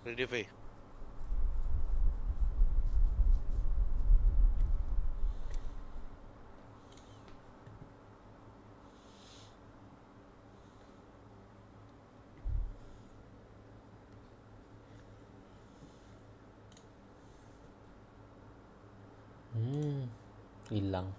Ready, V. Hilang.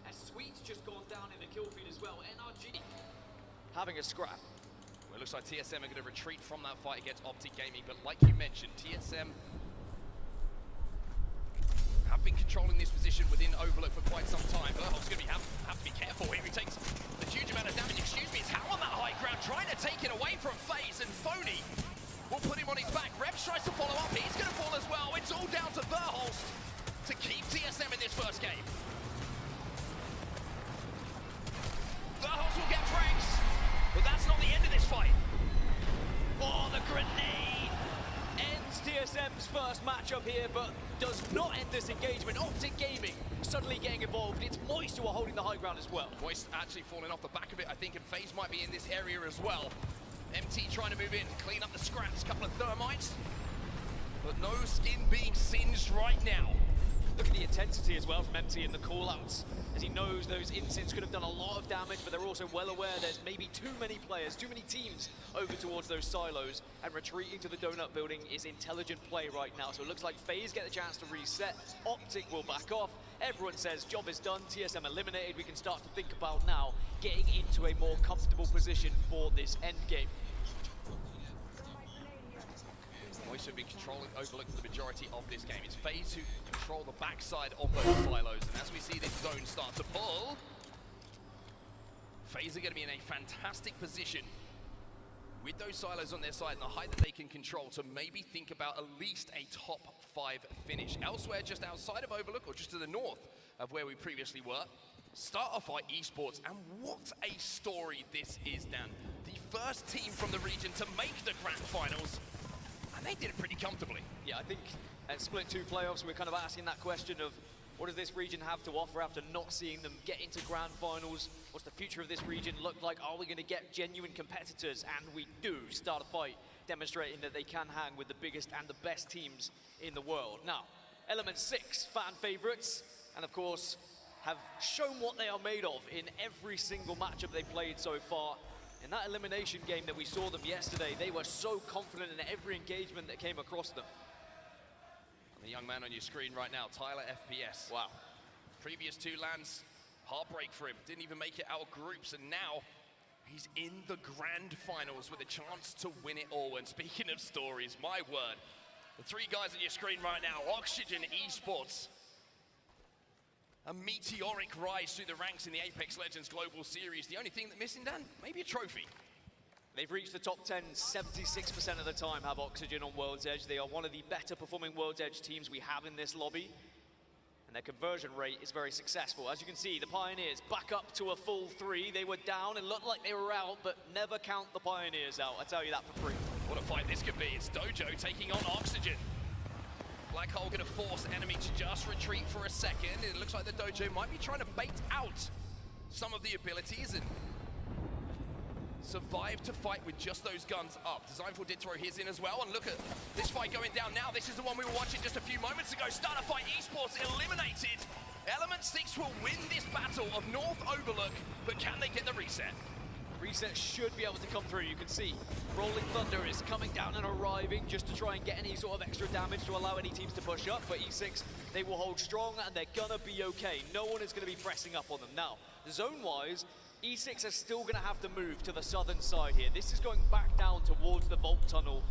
As Sweet's just gone down in the kill feed as well. NRG having a scrap. Well, it looks like TSM are going to retreat from that fight against Optic Gaming, but like you mentioned, TSM have been controlling this position within Overlook for quite some time. Burhol's going to have to be careful here. He takes a huge amount of damage. Excuse me, it's How on that high ground, trying to take it away from FaZe, and Phony will put him on his back. Reps tries to follow up. He's going to fall as well. It's all down to Burholst to keep TSM in this first game. Burholst will get frags, but that's not the end of this fight. Oh, the grenade ends TSM's first matchup here, but does not end this engagement. Optic Gaming suddenly getting involved. It's Moist who are holding the high ground as well. Moist actually falling off the back of it, I think, and FaZe might be in this area as well. MT trying to move in, clean up the scraps, couple of thermites, but no skin being singed right now. Look at the intensity as well from MT in the call-outs, as he knows those instants could have done a lot of damage, but they're also well aware there's maybe too many players, too many teams over towards those silos, and retreating to the donut building is intelligent play right now. So it looks like FaZe get the chance to reset, Optic will back off, everyone says job is done, TSM eliminated, we can start to think about now getting into a more comfortable position for this end game. Moist should be controlling Overlook for the majority of this game. It's FaZe who control the backside of those silos, and as we see this zone start to pull, FaZe are going to be in a fantastic position with those silos on their side and the height that they can control to maybe think about at least a top 5 finish. Elsewhere, just outside of Overlook, or just to the north of where we previously were, start off our esports, and what a story this is, Dan. The first team from the region to make the grand finals, and they did it pretty comfortably. Yeah, I think at Split 2 playoffs, we're kind of asking that question of what does this region have to offer after not seeing them get into grand finals? What's the future of this region look like? Are we going to get genuine competitors? And we do start a fight demonstrating that they can hang with the biggest and the best teams in the world. Now, Element 6 fan favorites, and of course, have shown what they are made of in every single matchup they've played so far. In that elimination game that we saw them yesterday, they were so confident in every engagement that came across them. The young man on your screen right now, Tyler FPS. Wow. Previous 2 lands, heartbreak for him. Didn't even make it out of groups, and now he's in the grand finals with a chance to win it all. And speaking of stories, my word, the 3 guys on your screen right now, Oxygen Esports. A meteoric rise through the ranks in the Apex Legends Global Series. The only thing that's missing, Dan, maybe a trophy. They've reached the top 10 76% of the time, have Oxygen on World's Edge. They are one of the better performing World's Edge teams we have in this lobby. And their conversion rate is very successful. As you can see, the Pioneers back up to a full 3. They were down and looked like they were out, but never count the Pioneers out. I tell you that for free. What a fight this could be. It's Dojo taking on Oxygen. Black Hole going to force enemy to just retreat for a second. It looks like the Dojo might be trying to bait out some of the abilities and survive to fight with just those guns up. Designful did throw his in as well, and look at this fight going down now. This is the one we were watching just a few moments ago. Starter Fight Esports eliminated. Element 6 will win this battle of North Overlook, but can they get the reset? Reset should be able to come through. You can see Rolling Thunder is coming down and arriving just to try and get any sort of extra damage to allow any teams to push up. But E6, they will hold strong and they're gonna be okay. No one is gonna be pressing up on them. Now, zone-wise, E6 are still gonna have to move to the southern side here. This is going back down towards the Vault Tunnel,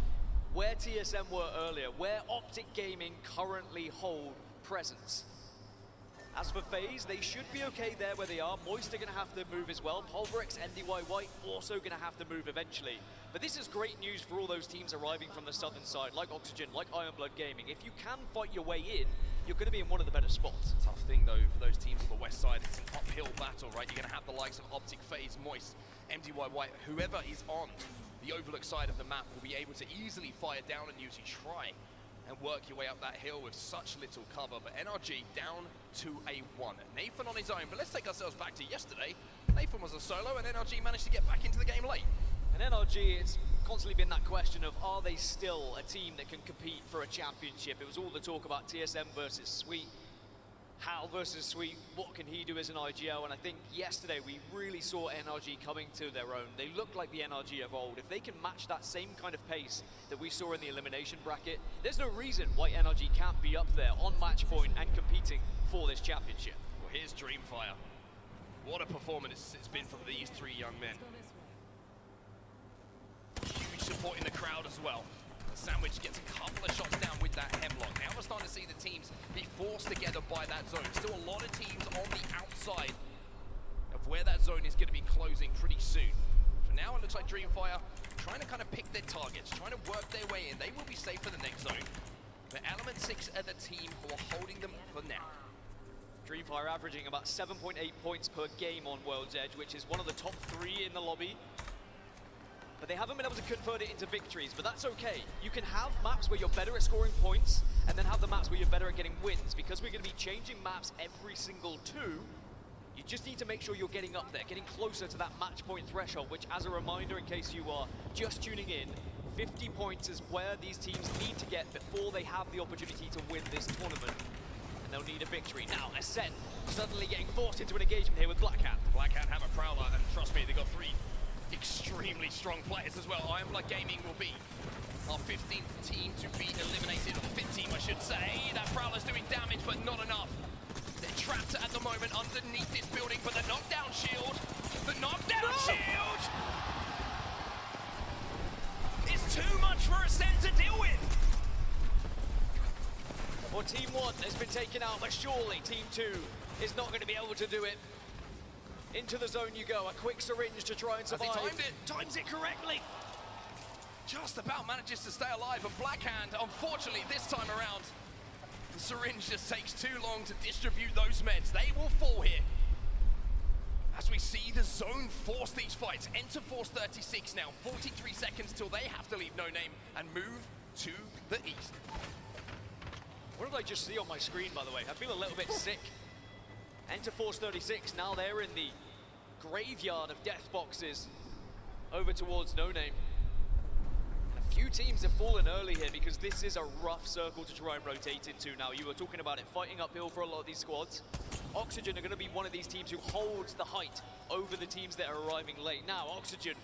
where TSM were earlier, where Optic Gaming currently hold presence. As for FaZe, they should be okay there where they are. Moist are going to have to move as well. Pulverix, NDY White also going to have to move eventually. But this is great news for all those teams arriving from the southern side, like Oxygen, like Ironblood Gaming. If you can fight your way in, you're going to be in one of the better spots. Tough thing though for those teams on the west side, it's an uphill battle, right? You're going to have the likes of Optic, FaZe, Moist, MDY White, whoever is on the Overlook side of the map will be able to easily fire down and usually try and work your way up that hill with such little cover. But NRG down to a 1. Nathan on his own, but let's take ourselves back to yesterday. Nathan was a solo and NRG managed to get back into the game late. And NRG, it's constantly been that question of, are they still a team that can compete for a championship? It was all the talk about TSM versus Sweet. Hal versus Sweet, what can he do as an IGL? And I think yesterday we really saw NRG coming to their own. They look like the NRG of old. If they can match that same kind of pace that we saw in the elimination bracket, there's no reason why NRG can't be up there on match point and competing for this championship. Well, here's Dreamfire. What a performance it's been from these three young men. Huge support in the crowd as well. Sandwich gets a couple of shots down with that Hemlock. Now we're starting to see the teams be forced together by that zone. Still a lot of teams on the outside of where that zone is going to be closing pretty soon. For now, it looks like Dreamfire trying to kind of pick their targets, trying to work their way in. They will be safe for the next zone. But Element 6 are the team who are holding them for now. Dreamfire averaging about 7.8 points per game on World's Edge, which is one of the top 3 in the lobby. But they haven't been able to convert it into victories, but that's okay. You can have maps where you're better at scoring points, and then have the maps where you're better at getting wins. Because we're going to be changing maps every single 2, you just need to make sure you're getting up there, getting closer to that match point threshold, which, as a reminder, in case you are just tuning in, 50 points is where these teams need to get before they have the opportunity to win this tournament. And they'll need a victory. Now, Ascent suddenly getting forced into an engagement here with Black Hat. Black Hat have a Prowler, and trust me, they got 3 extremely strong players as well. Ironblood Gaming will be our 15th team to be eliminated, or 5th team I should say. That Prowler's doing damage, but not enough. They're trapped at the moment underneath this building, but the knockdown shield, shield is too much for Ascent to deal with. Well, Team 1 has been taken out, but surely Team 2 is not going to be able to do it. Into the zone you go, a quick syringe to try and survive. Has he timed it? Times it correctly. Just about manages to stay alive, and Blackhand, unfortunately, this time around, the syringe just takes too long to distribute those meds. They will fall here. As we see the zone force these fights. Enter Force 36 now, 43 seconds till they have to leave No Name and move to the east. What did I just see on my screen, by the way? I feel a little bit sick. Enter Force 36, now they're in the graveyard of death boxes over towards No Name. And a few teams have fallen early here because this is a rough circle to try and rotate into now. You were talking about it fighting uphill for a lot of these squads. Oxygen are going to be one of these teams who holds the height over the teams that are arriving late. Now, Oxygen,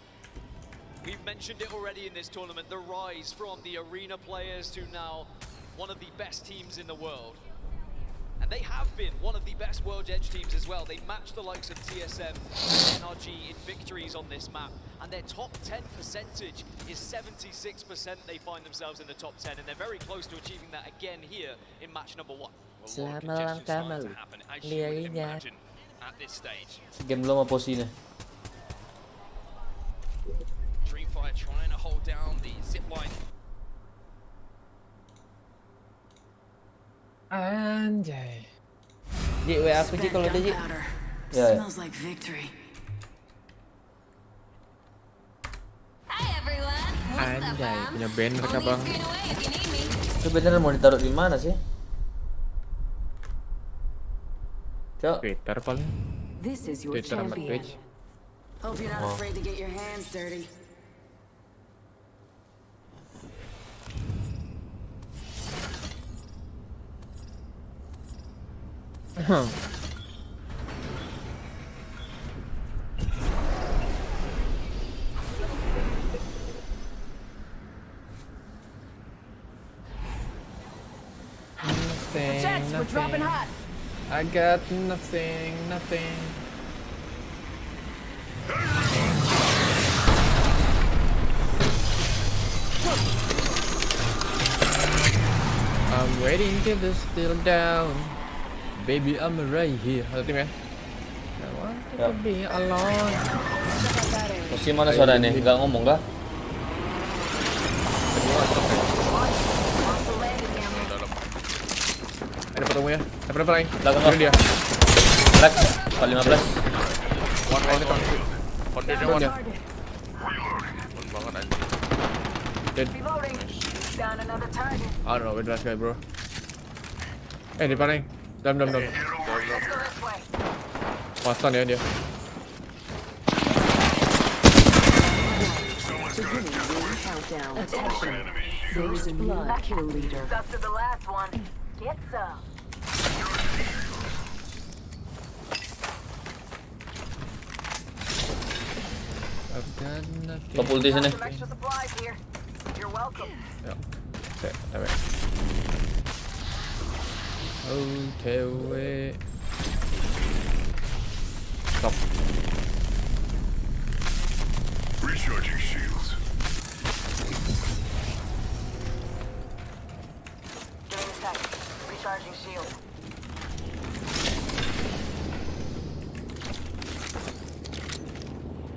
we've mentioned it already in this tournament, the rise from the arena players to now one of the best teams in the world. And they have been one of the best World Edge teams as well. They match the likes of TSM and NRG in victories on this map. And their top 10 percentage is 76%. They find themselves in the top 10, and they're very close to achieving that again here in match number 1. Game lo posisinya. Dreamfire trying to hold down the zip line. Anjay. Ji, WA aku Ji kalau ada Ji. Ya. Smells like victory. Hi everyone. Anjay, punya banner kah bang? Itu beneran mau ditaruh di mana sih? Cok. Twitter paling. This is your Twitter sama champion. Twitch. Hope you're not afraid to get your hands dirty. Nothing. We're dropping hot. I got nothing. I'm waiting till they're still down. Baby, I'm right here. Satu tim ya. I want to be alone. Posisi mana suara nih? Nggak ngomong kah? Ada ketemu ya. Ada berapa lagi? Belakang Kiri dia. Black 415. Konde dia One. one. One banget anjing. Dead. Down another target. I don't know where the last guy, bro. Di depan nih. Dalam. Let's go this way. Pastan ya dia. Attention. There is a blood kill leader. Up to the last one. Get some. I've got nothing. Top ulti sini. Some extra supplies here. You're welcome. Ya. Set, awe. OTW. Stop. Recharging shields. Getting a sec. Recharging shield.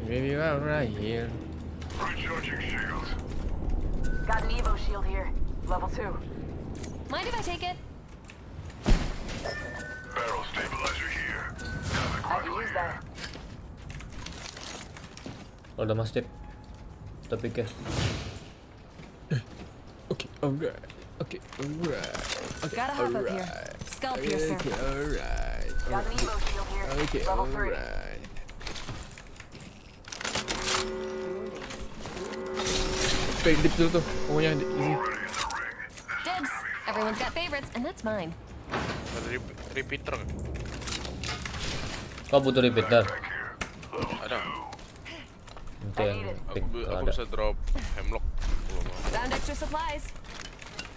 Maybe you're right here. Recharging shields. Got an Evo shield here. Level 2. Mind if I take it? Barrel stabilizer here. I can use that. Oh, udah mas tip. Topiknya. Okay, alright. Okay, alright. Okay, Gotta hop up here. Skull piercer. Okay, alright. Got an Evo shield here. Okay, Level 3. alright. Baik, dip dulu tuh. Pokoknya di sini. Dibs. Everyone's got favorites, and that's mine. Ada repeater kan? Kau butuh repeater. Ada. Nanti yang pick Aku kalau ada. bisa drop hemlock. Kalau mau. Found extra supplies.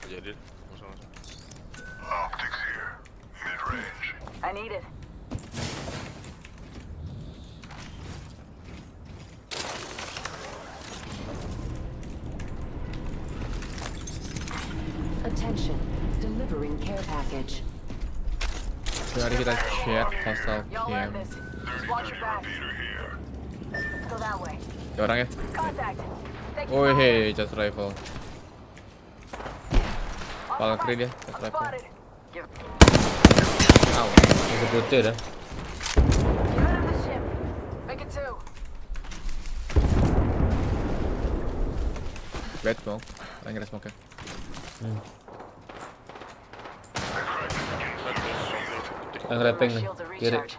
Jadi langsung. Optics here. Mid-range. I need it. Attention, delivering care package. Mari kita chat pasal Y'all game. earned this. Just watch your back. Repeater here. Let's go that way. Ya orang ya. Contact. Take Oh it. hey, just rifle. Pala kiri dia, just I'm rifle. spotted. Give Ow. Masih putih dah. rid of the ship. Make it 2. Bad smoke. Lagi ada smoke ya. Yang rapping nih, Shield to kiri. recharge.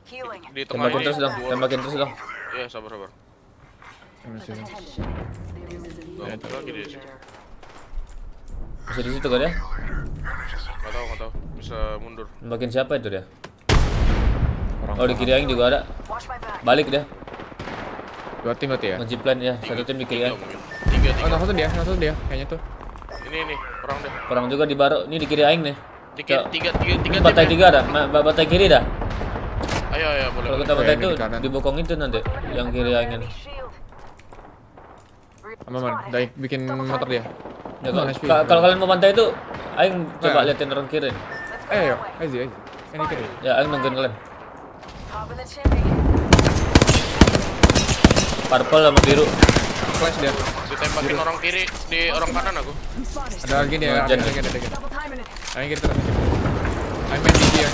Healing. Di tengah Tembakin ini. terus dong, tembakin terus dong. Iya, sabar. Attention, there is a Gak blood lagi kill dia. leader. Bisa di situ kan ya? Gak tahu. Bisa mundur. Tembakin siapa itu dia? Orang Oh di kiri aing juga ada. Watch my back. Balik dia. Dua tim berarti ya? Ngejiplan ya, satu tim di kiri Tiga aing. mungkin. Oh, satu dia, kayaknya tuh. Ini perang deh. Perang juga di baru. Ini di kiri aing nih. Tiga Ini batai tim ya? 3 dah, batai kiri dah. Ayo boleh. Kalau kita Oke, batai ini itu di kanan. dibokong itu nanti, yang kiri aingin. Enemy shield. Aman, Dai bikin motor dia. Ya, HP. kalau kalian mau bantai itu, aing coba Ya. liatin orang kiri. Ayo, ayo. Ini kiri. Ya, aing nungguin kalian. Hop in the chimney. Purple sama biru. Flash dia. Ditembakin orang kiri di orang kanan aku. Ada lagi dia, ada Jen. lagi. Double timing it. Ayo kiri terus. Ayo main di dia.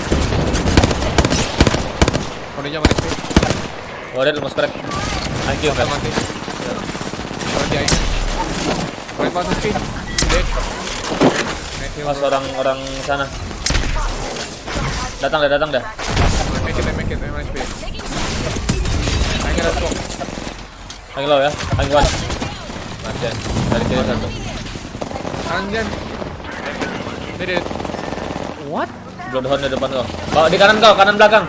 Kodenya mana sih? Wadah lemas crack. Thank you, kan. Mati. Kalau dia ini. Kalau pas sih. Dead. Mas orang sana. Datang dah. Make it, ayo main speed. Ayo ada smoke. Aing low ya, aing kuat. Mati. Dari kiri satu. Anjir. Dead. What? Bloodhound di depan kau. Bawa di kanan kau, kanan belakang.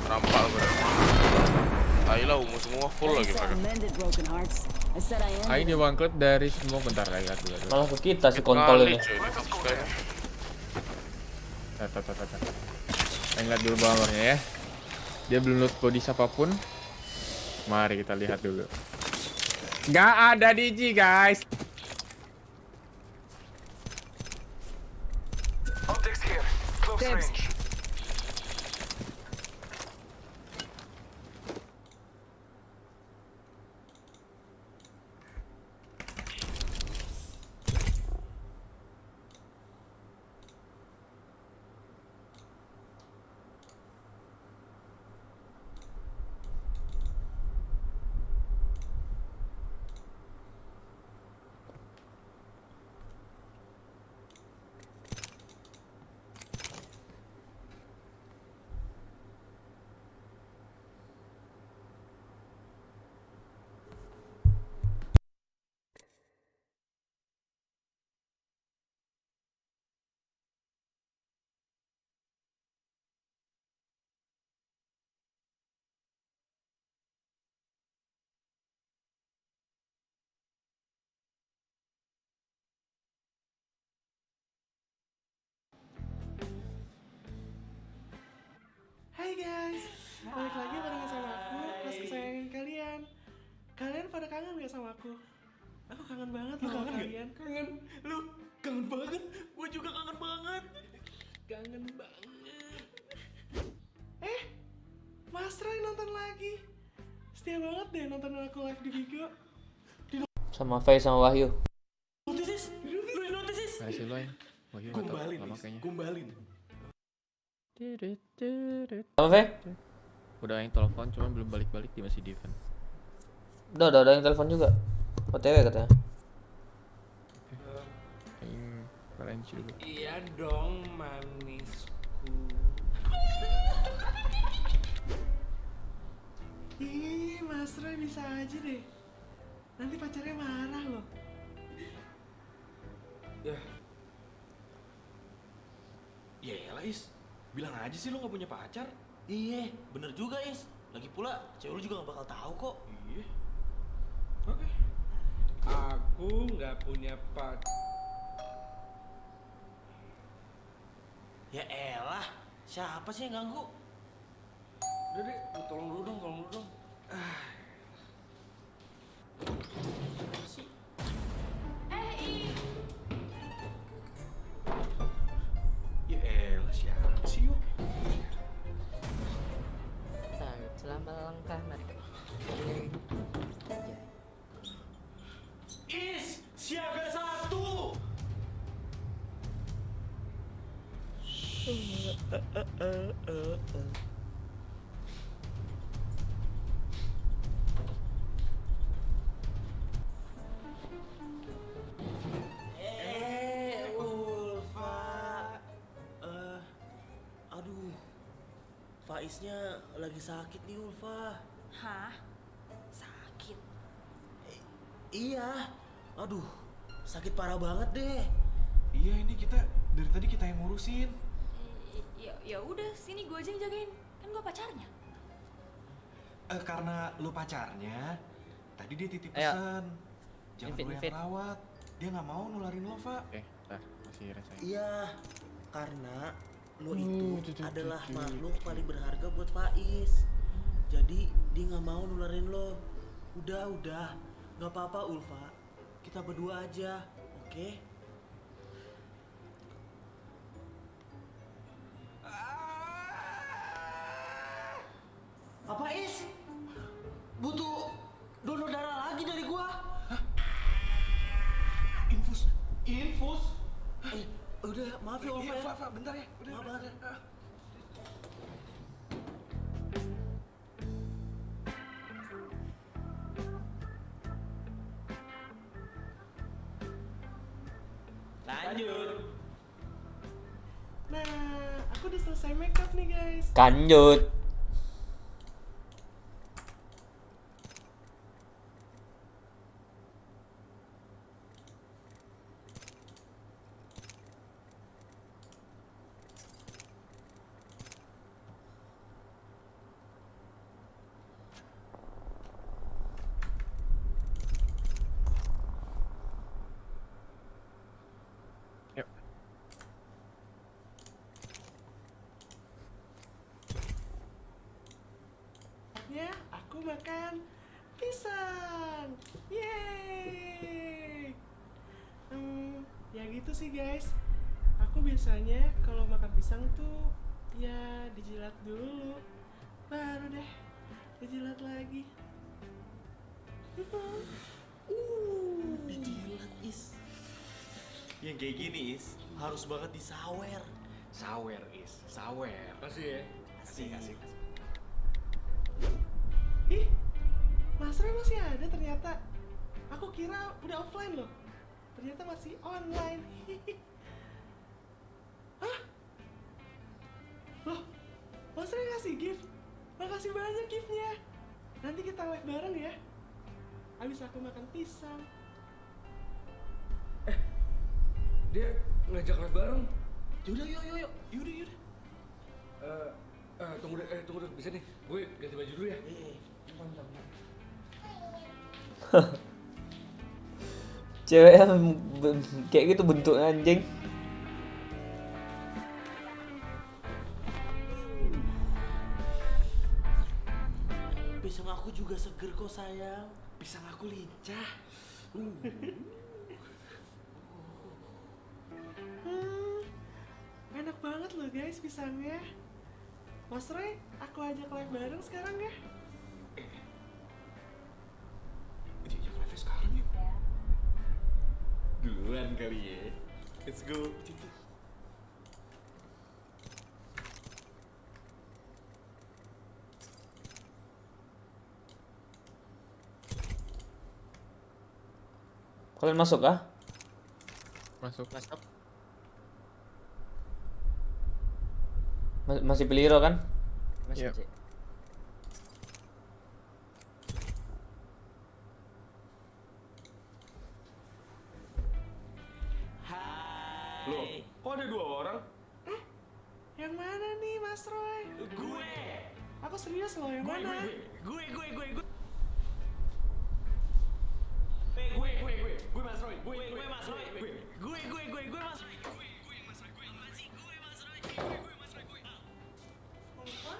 Rampak gue. Ayolah ungu semua full lagi mereka. Mended broken hearts. I said I am. Ayo dia bangkrut dari smoke bentar lagi aku. Malah ke kita si kontol ini. Kayaknya. Tata. Ayo lihat dulu bawahnya ya. Dia belum loot body siapapun. Mari kita lihat dulu. Nggak ada DJ guys. close Debs. range. Hai guys, balik lagi barengan sama aku, kelas kesayangan kalian. Kalian pada kangen gak sama aku? Aku kangen banget sama kalian. Kangen? Lu kangen banget? Gue juga kangen banget. Kangen banget. Mas Roy nonton lagi. Setia banget deh nonton aku live di Bigo. Sama Fai sama Wahyu. Notisis? Lu notisis? Masih lo ya? Wahyu nggak tahu lama kayaknya. Gombalin. Sama Fai? Udah yang telepon cuman belum balik-balik, dia masih di event. Udah yang telepon juga. OTW katanya. Yang kalian dulu. Iya dong manisku. Ih, Mas Roy bisa aja deh. Nanti pacarnya marah loh. Ya elah Is, bilang aja sih lu gak punya pacar. Iya, bener juga Is. Lagi pula cewek lu juga gak bakal tahu kok. Iya. Oke. Aku nggak punya pacar. Ya elah, siapa sih yang ganggu? Udah deh, tolong dulu dong. Ya elah, siapa sih yuk? Selama langkah merk. Is, siaga 1. Ulfa. Aduh, Faiznya lagi sakit nih Ulfa. Hah? Sakit? Iya, aduh, sakit parah banget deh. Iya, ini dari tadi kita yang ngurusin. Ya udah, sini gue aja yang jagain. Kan gue pacarnya. Karena lu pacarnya, tadi dia titip Ayo. pesan. Jangan lu yang Invite. rawat. Dia nggak mau nularin lo, Fa. Ntar masih rasain. Iya, karena lo itu adalah makhluk paling berharga buat Faiz. Jadi dia nggak mau nularin lo. Udah, nggak apa-apa Ulfa. Kita berdua aja, oke? Apa Is? Butuh donor darah lagi dari gua? Infus. Udah, maaf ya Ulfa ya. Fa, bentar ya. Maaf banget. Lanjut. Nah, aku udah selesai makeup nih guys. Kanjut. Ya, aku makan pisang. Yeay. Ya gitu sih guys. Aku Aku biasanya kalau makan pisang tuh ya dijilat dulu, baru deh dijilat lagi. Dijilat Is. Yang kayak gini Is harus banget disawer. Sawer Is, sawer. Kasih ya. Kasih. Ih, Mas Roy masih ada ternyata. Aku kira udah offline loh. Ternyata masih online. Hah? Loh, Mas Roy ngasih gift? Makasih banyak giftnya. Nanti kita live bareng ya. Abis aku makan pisang. Dia ngajak live bareng. Yaudah, yuk. Yaudah. Tunggu deh, bisa nih. Gue ganti baju dulu ya. Cewek yang kayak gitu bentuknya anjing. Pisang aku juga seger kok sayang. Pisang aku lincah. Enak banget loh guys pisangnya. Mas Roy, aku ajak live bareng sekarang ya. Diajak live sekarang yuk. Duluan kali ya. Let's go. Kalian masuk kah? Masuk. Masih pilih hero kan? Masih. Yep. Loh, kok ada 2 orang? Yang mana nih Mas Roy? Gue. Aku serius loh, yang mana? Gue. Gue Mas Roy. Gue Mas Roy. Ulfa,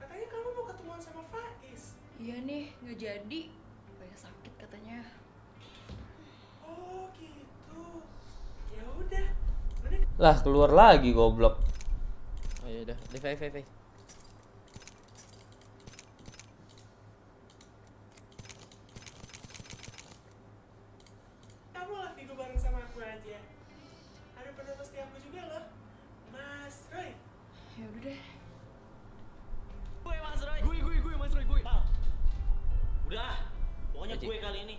katanya kamu mau ketemuan sama Faiz. Iya nih, nggak jadi. Kayak sakit katanya. Oh gitu. Ya udah. Lah keluar lagi goblok. Oh iya udah, leave. Kamu live Bigo bareng sama aku aja. Ada penonton setia aku juga loh, Mas Roy. Ya udah deh. Gue Mas Roy. Gue Mas Roy. Udah. Pokoknya gue kali ini.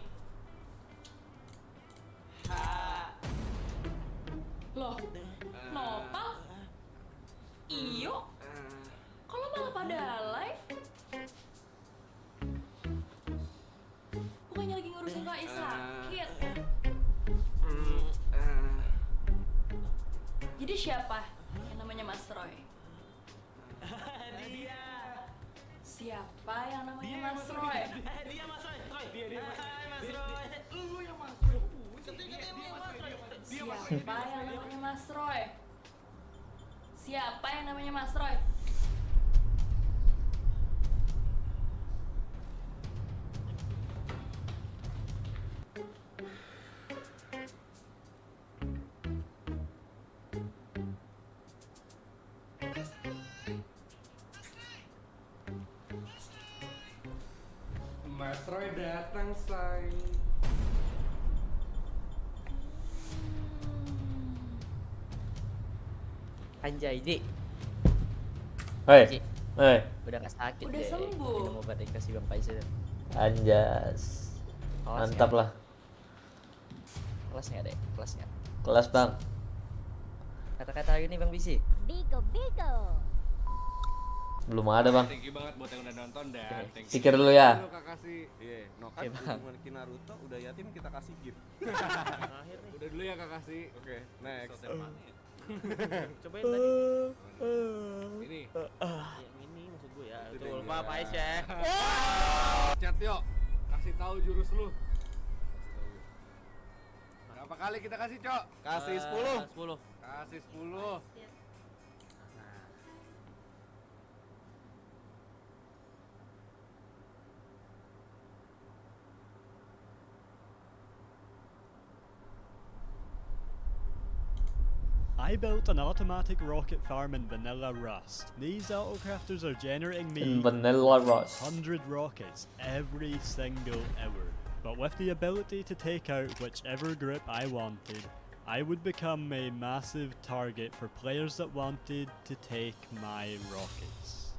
Loh, Nopal? Iyo? Kalau malah pada live? Bukannya lagi ngurusin Faiz sakit? Jadi siapa yang namanya Mas Roy? Dia. Siapa yang namanya Mas Roy? Dia Mas Roy. Dia Mas Roy. Lu yang Mas Roy. Siapa yang namanya Mas Roy? Siapa yang namanya Mas Roy? Mas Roy datang, say. Anjay, Dik. Hei. Udah gak sakit Udah deh. sembuh. Minum obat yang kasih Bang Faiz itu. Anjas. Mantap lah. Kelasnya deh, kelasnya. Kelas Bang. Kata-kata ini Bang Bisi. Bigo. Belum ada Bang. Thank you banget buat yang udah nonton dan thank you. Sikir dulu ya. Lu kasih. Iya, Oke, Bang. Ki Naruto udah yatim kita kasih gift. Udah dulu ya Kak kasih. Oke, next. Cobain tadi. Ini. Yang ini maksud gue ya. Itu Ulfa Faiz ya. Chat yuk. Kasih tahu jurus lu. Berapa kali kita kasih, Cok? Kasih 10. 10. Kasih 10. I built an automatic rocket farm in vanilla Rust. These autocrafters are generating me In vanilla Rust. 100 rockets every single hour. But with the ability to take out whichever group I wanted, I would become a massive target for players that wanted to take my rockets.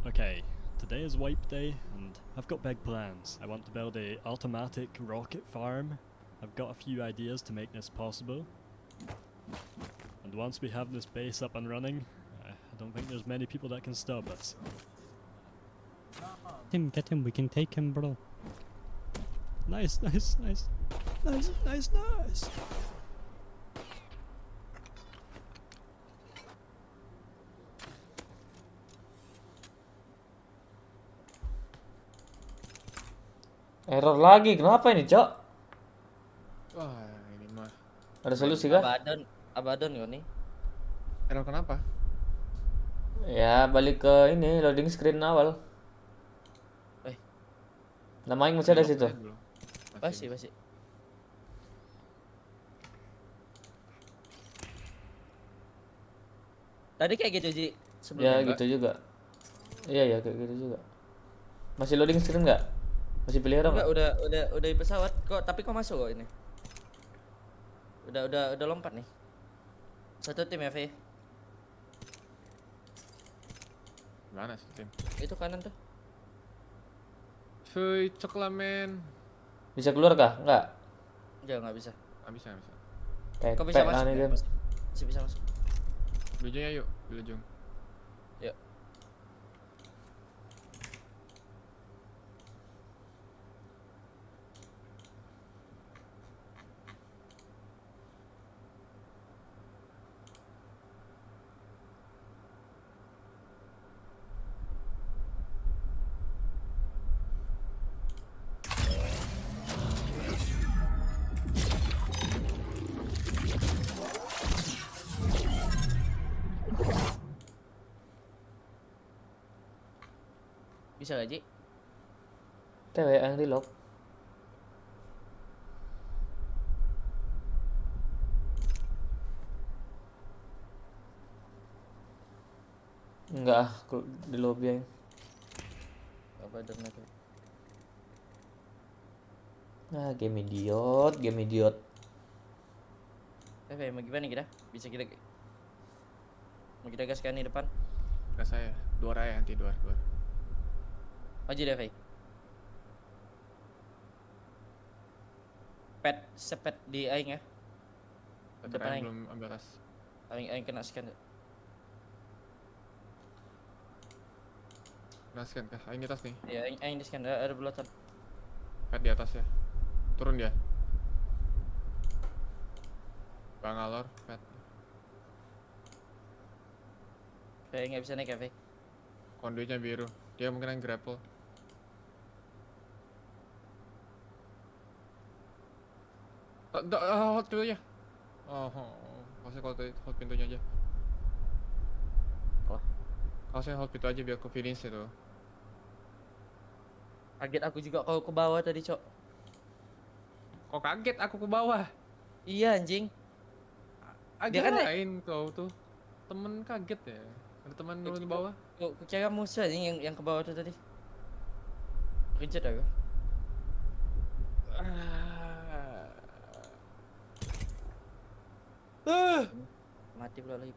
Okay, today is wipe day and I've got big plans. I want to build a automatic rocket farm. I've got a few ideas to make this possible. And once we have this base up and running, I don't think there's many people that can stop us. Get him, we can take him, bro. Nice. Error lagi, kenapa ini, Cok? Wah, ini mah. Ada solusi kah? Abaddon kok nih. Error kenapa? Ya, balik ke ini, loading screen awal. Nama yang masih ada situ? Masih. Tadi kayak gitu, Ji. Sebelumnya. Ya, gitu juga. Iya, kayak gitu juga. Masih loading screen nggak? Masih pilih orang? Enggak, udah di pesawat kok, tapi kok masuk kok ini. Udah lompat nih. Satu tim ya, V. Mana satu tim? Itu kanan tuh. Cuy, coklat men. Bisa keluar kah? Enggak. Nggak bisa. Nggak bisa. Kok bisa masuk? Ya? Masih bisa masuk. Bilujungnya yuk, bilujung. Yuk. Bisa gak, Ji? TW yang di lock. Enggak, di lobby yang. Apa ada lagi? Nah, game idiot. Mau gimana kita? Bisa kita mau kita gaskan di depan? Gas saya, 2 raya anti 2. Maju deh, Fai. Sepet di aing ya. Depan aing. Belum ambil tas. Aing kena scan. Kena scan kah? Aing di atas nih. Iya, aing di scan ada bulatan. Pet di atas ya. Turun dia. Bangalor, pet. Fai nggak bisa naik ya, Fai. Konduitnya biru. Dia mungkin yang grapple. Hold dulu ya. Kalau hold pintunya aja. Kalau saya hold pintu aja biar ke finish itu. Kaget aku juga kalau ke bawah tadi, Cok. Kok kaget aku ke bawah? Iya, anjing. Agak lain kau tuh. Temen kaget ya. Ada teman turun di bawah. Kok kira musuh anjing yang ke bawah tuh tadi. Reject aku. Mati pula lagi.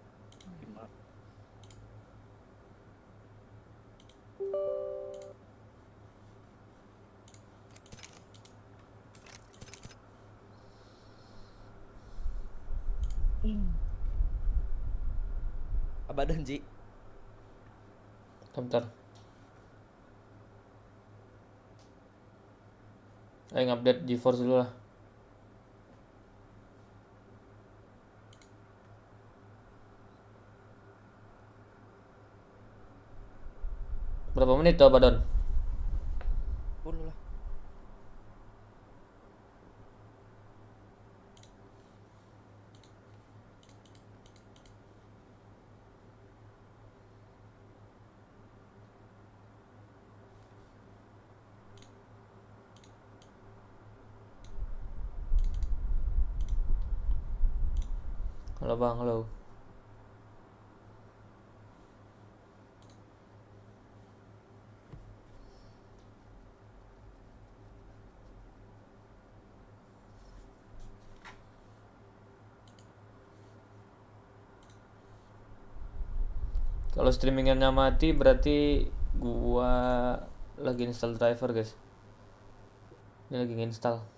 Abaddon, Ji. Bentar. Ayo update GeForce dulu lah. Berapa menit tuh, Abaddon? 10 lah. Halo bang, halo. Kalau streamingannya mati berarti gua lagi install driver guys. Ini lagi install.